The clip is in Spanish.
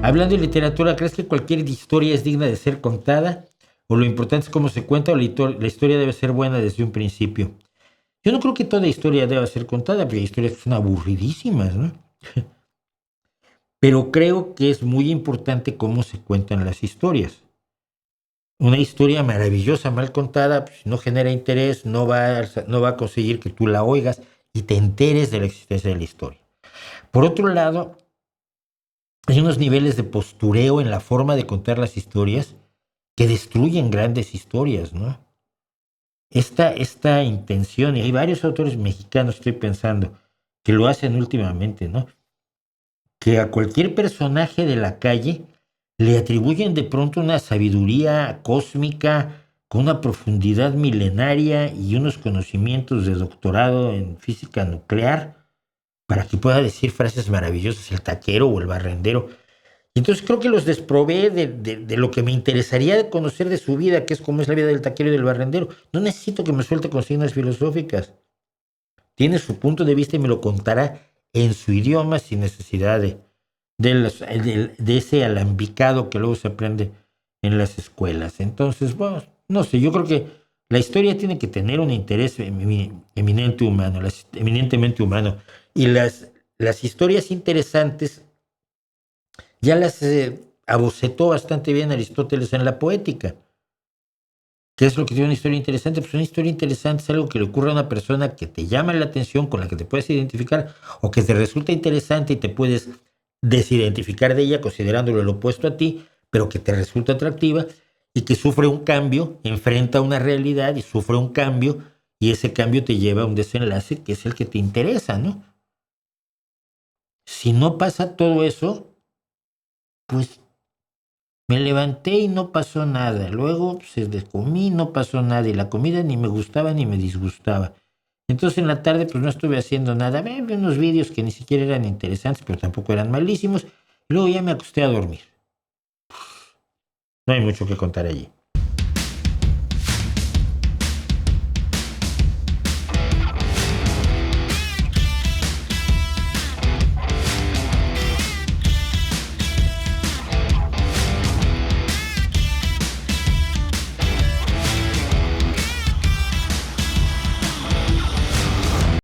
Hablando de literatura, ¿crees que cualquier historia es digna de ser contada? ¿O lo importante es cómo se cuenta o la historia debe ser buena desde un principio? Yo no creo que toda historia deba ser contada, porque hay historias que son aburridísimas, ¿no? Pero creo que es muy importante cómo se cuentan las historias. Una historia maravillosa, mal contada, pues, no genera interés, no va a conseguir que tú la oigas y te enteres de la existencia de la historia. Por otro lado, hay unos niveles de postureo en la forma de contar las historias que destruyen grandes historias, ¿no? Esta intención, y hay varios autores mexicanos, estoy pensando, que lo hacen últimamente, ¿no? Que a cualquier personaje de la calle le atribuyen de pronto una sabiduría cósmica con una profundidad milenaria y unos conocimientos de doctorado en física nuclear para que pueda decir frases maravillosas el taquero o el barrendero. Entonces creo que los desprovee de lo que me interesaría conocer de su vida, que es cómo es la vida del taquero y del barrendero. No necesito que me suelte consignas filosóficas. Tiene su punto de vista y me lo contará en su idioma sin necesidad de ese alambicado que luego se aprende en las escuelas. Entonces, bueno, no sé, yo creo que la historia tiene que tener un interés eminentemente humano. Y las historias interesantes ya las abocetó bastante bien Aristóteles en la poética. ¿Qué es lo que tiene una historia interesante? Pues una historia interesante es algo que le ocurre a una persona que te llama la atención, con la que te puedes identificar, o que te resulta interesante y te puedes desidentificar de ella considerándolo el opuesto a ti, pero que te resulta atractiva y que sufre un cambio, enfrenta una realidad y sufre un cambio, y ese cambio te lleva a un desenlace que es el que te interesa, ¿no? Si no pasa todo eso, pues me levanté y no pasó nada. Luego comí y no pasó nada. Y la comida ni me gustaba ni me disgustaba. Entonces en la tarde pues no estuve haciendo nada. Vi unos vídeos que ni siquiera eran interesantes, pero tampoco eran malísimos. Y luego ya me acosté a dormir. No hay mucho que contar allí.